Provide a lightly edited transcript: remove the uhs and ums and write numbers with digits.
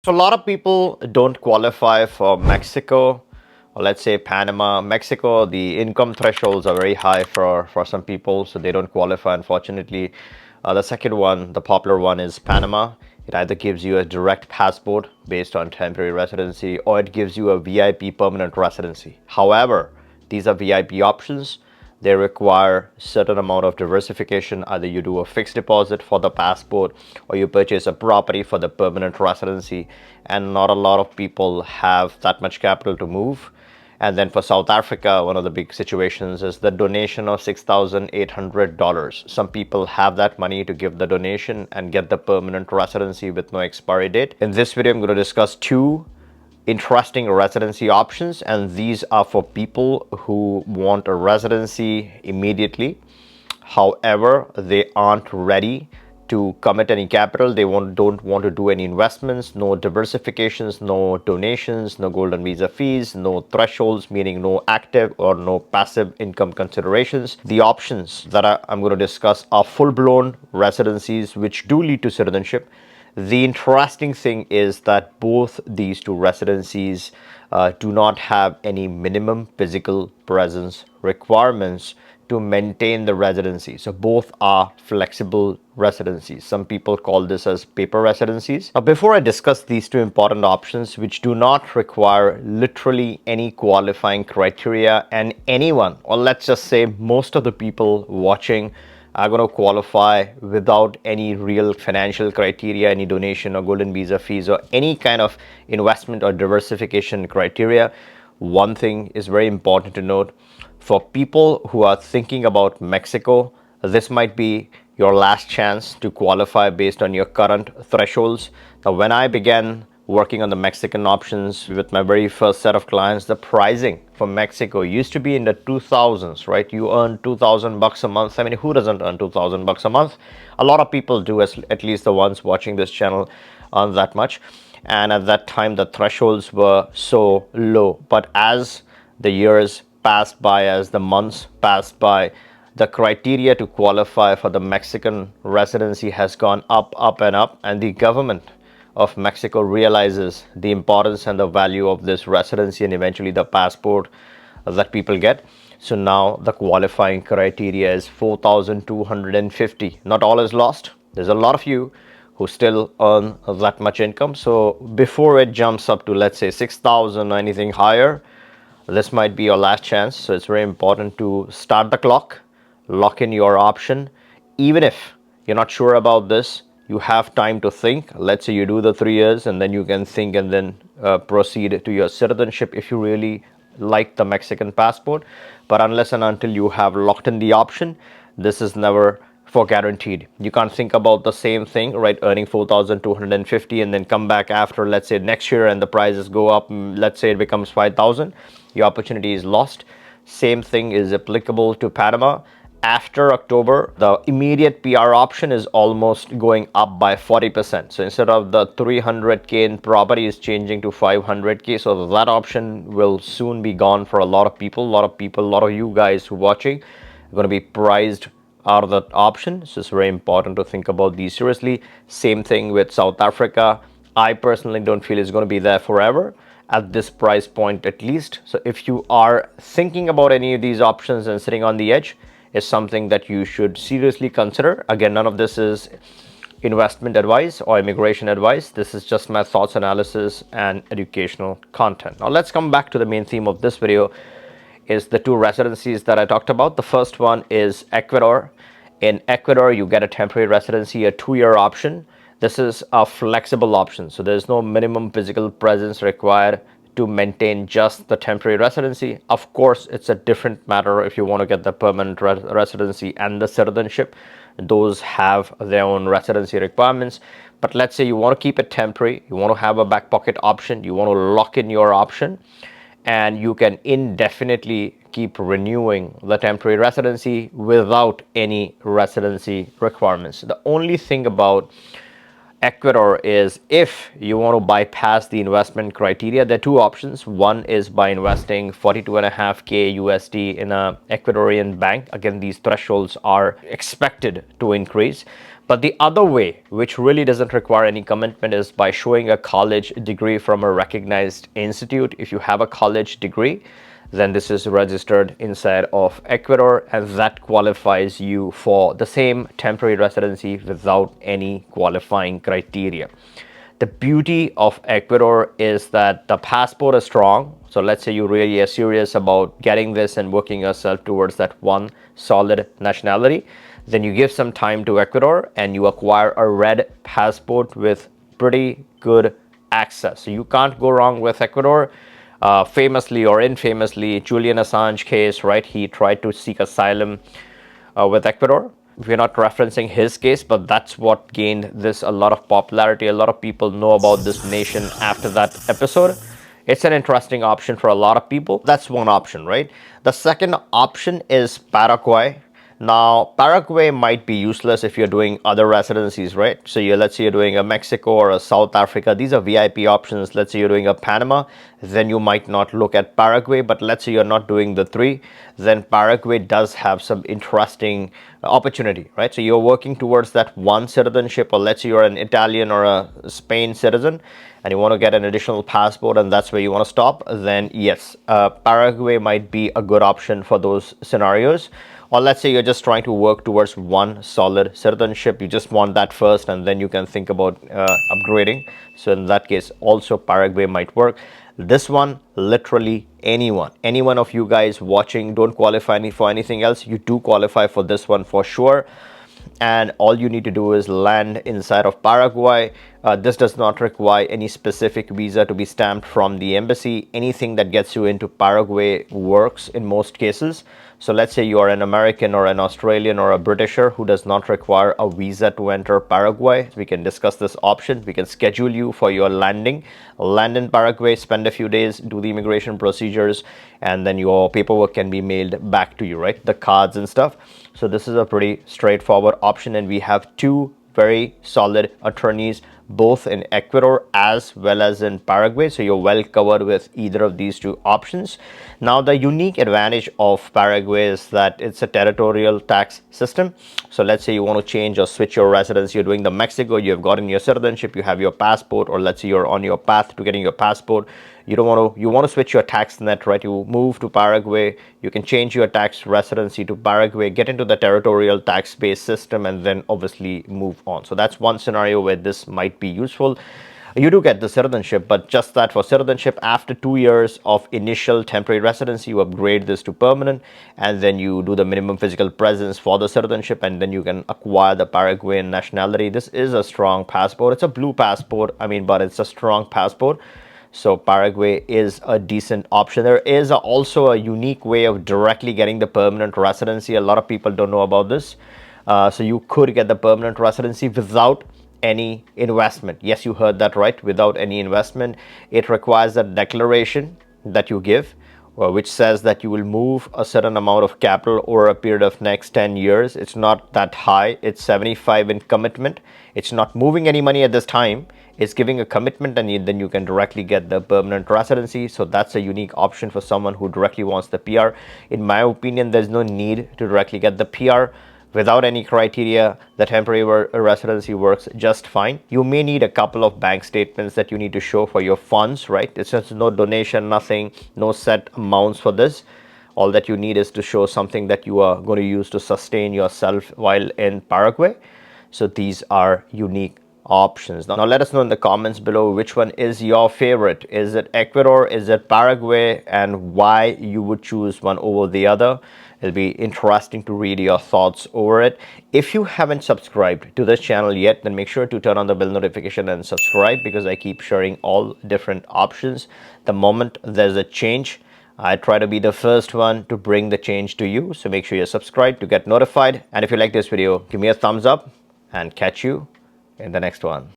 So a lot of people don't qualify for Mexico or let's say Panama. Mexico, the income thresholds are very high for some people, so they don't qualify, unfortunately. The second one, the popular one, is Panama. It either gives you a direct passport based on temporary residency or it gives you a VIP permanent residency. However, these are VIP options. They require certain amount of diversification. Either you do a fixed deposit for the passport or you purchase a property for the permanent residency, and not a lot of people have that much capital to move. And then for South Africa, one of the big situations is the donation of $6,800. Some people have that money to give the donation and get the permanent residency with no expiry date. In this video, I'm going to discuss two interesting residency options, and these are for people who want a residency immediately. However, they aren't ready to commit any capital. They don't want to do any investments, no diversifications, no donations, no golden visa fees, no thresholds, meaning no active or no passive income considerations. The options that I'm going to discuss are full-blown residencies which do lead to citizenship. The interesting thing is that both these two residencies do not have any minimum physical presence requirements to maintain the residency. So both are flexible residencies. Some people call this as paper residencies. Now, before I discuss these two important options, which do not require literally any qualifying criteria, and anyone, or let's just say most of the people watching, are going to qualify without any real financial criteria, any donation or golden visa fees, or any kind of investment or diversification criteria. One thing is very important to note: for people who are thinking about Mexico, this might be your last chance to qualify based on your current thresholds. Now, when I began working on the Mexican options with my very first set of clients, the pricing for Mexico used to be in the 2000s, right? You earn 2000 bucks a month. I mean, who doesn't earn 2000 bucks a month? A lot of people do, at least the ones watching this channel earn that much. And at that time, the thresholds were so low. But as the years passed by, as the months passed by, the criteria to qualify for the Mexican residency has gone up, up, and up, and the government of Mexico realizes the importance and the value of this residency and eventually the passport that people get. So now the qualifying criteria is 4,250. Not all is lost. There's a lot of you who still earn that much income. So before it jumps up to, let's say, 6,000 or anything higher, this might be your last chance. So it's very important to start the clock, lock in your option. Even if you're not sure about this, you have time to think. Let's say you do the 3 years and then you can think and then proceed to your citizenship if you really like the Mexican passport. But unless and until you have locked in the option, this is never for guaranteed. You can't think about the same thing, right? Earning 4,250 and then come back after, let's say, next year and the prices go up. Let's say it becomes 5,000. Your opportunity is lost. Same thing is applicable to Panama. After October, the immediate PR option is almost going up by 40%. So instead of the 300K in property is changing to 500K. So that option will soon be gone for a lot of people. A lot of you guys who are watching are going to be priced out of that option. So it's very important to think about these seriously. Same thing with South Africa. I personally don't feel it's going to be there forever at this price point at least. So if you are thinking about any of these options and sitting on the edge, is something that you should seriously consider. Again, none of this is investment advice or immigration advice. This is just my thoughts, analysis, and educational content. Now let's come back to the main theme of this video, is the two residencies that I talked about. The first one is Ecuador. In Ecuador, you get a temporary residency, a 2-year option. This is a flexible option, so there's no minimum physical presence required to maintain just the temporary residency. Of course, it's a different matter if you want to get the permanent residency and the citizenship. Those have their own residency requirements. But let's say you want to keep it temporary, you want to have a back pocket option, you want to lock in your option, and you can indefinitely keep renewing the temporary residency without any residency requirements. The only thing about Ecuador is if you want to bypass the investment criteria. There are two options. One is by investing 42.5K USD in a Ecuadorian bank. Again, these thresholds are expected to increase. But the other way, which really doesn't require any commitment, is by showing a college degree from a recognized institute. If you have a college degree, then this is registered inside of Ecuador, and that qualifies you for the same temporary residency without any qualifying criteria. The beauty of Ecuador is that the passport is strong. So let's say you really are serious about getting this and working yourself towards that one solid nationality. Then you give some time to Ecuador and you acquire a red passport with pretty good access. So you can't go wrong with Ecuador. Famously or infamously, Julian Assange case, right? He tried to seek asylum with Ecuador. We're not referencing his case, but that's what gained this a lot of popularity. A lot of people know about this nation after that episode. It's an interesting option for a lot of people. That's one option, right? The second option is Paraguay. Now, Paraguay might be useless if you're doing other residencies, right? So let's say you're doing a Mexico or a South Africa. These are VIP options. Let's say you're doing a Panama, then you might not look at Paraguay. But let's say you're not doing the three, then Paraguay does have some interesting opportunity, right? So you're working towards that one citizenship, or let's say you're an Italian or a Spain citizen and you want to get an additional passport and that's where you want to stop, then yes, Paraguay might be a good option for those scenarios. Or let's say you're just trying to work towards one solid citizenship. You just want that first and then you can think about upgrading. So in that case, also Paraguay might work. This one, literally any one of you guys watching don't qualify for anything else. You do qualify for this one for sure. And all you need to do is land inside of Paraguay. This does not require any specific visa to be stamped from the embassy. Anything that gets you into Paraguay works in most cases. So let's say you are an American or an Australian or a Britisher who does not require a visa to enter Paraguay. We can discuss this option. We can schedule you for your landing. Land in Paraguay, spend a few days, do the immigration procedures, and then your paperwork can be mailed back to you, right? The cards and stuff. So this is a pretty straightforward option, and we have two very solid attorneys both in Ecuador as well as in Paraguay, so you're well covered with either of these two options. Now, the unique advantage of Paraguay is that it's a territorial tax system. So let's say you want to change or switch your residence, you're doing the Mexico, you have gotten your citizenship, you have your passport, or let's say you're on your path to getting your passport. You want to switch your tax net, right? You move to Paraguay, you can change your tax residency to Paraguay, get into the territorial tax-based system, and then obviously move on. So that's one scenario where this might be useful. You do get the citizenship, but just that for citizenship, after 2 years of initial temporary residency, you upgrade this to permanent, and then you do the minimum physical presence for the citizenship, and then you can acquire the Paraguayan nationality. This is a strong passport. It's a blue passport, but it's a strong passport. So Paraguay is a decent option. There is also a unique way of directly getting the permanent residency. A lot of people don't know about this. So you could get the permanent residency without any investment. Yes, you heard that right, without any investment. It requires a declaration that you give, which says that you will move a certain amount of capital over a period of next 10 years. It's not that high. It's 75 in commitment. It's not moving any money at this time. It's giving a commitment, and then you can directly get the permanent residency. So that's a unique option for someone who directly wants the PR. In my opinion, there's no need to directly get the PR. Without any criteria, the temporary residency works just fine. You may need a couple of bank statements that you need to show for your funds, right? It's just no donation, nothing, no set amounts for this. All that you need is to show something that you are going to use to sustain yourself while in Paraguay. So these are unique options. Now let us know in the comments below which one is your favorite. Is it Ecuador? Is it Paraguay? And why you would choose one over the other? It'll be interesting to read your thoughts over it. If you haven't subscribed to this channel yet, then make sure to turn on the bell notification and subscribe, because I keep sharing all different options. The moment there's a change, I try to be the first one to bring the change to you. So make sure you're subscribed to get notified. And if you like this video, give me a thumbs up, and catch you in the next one.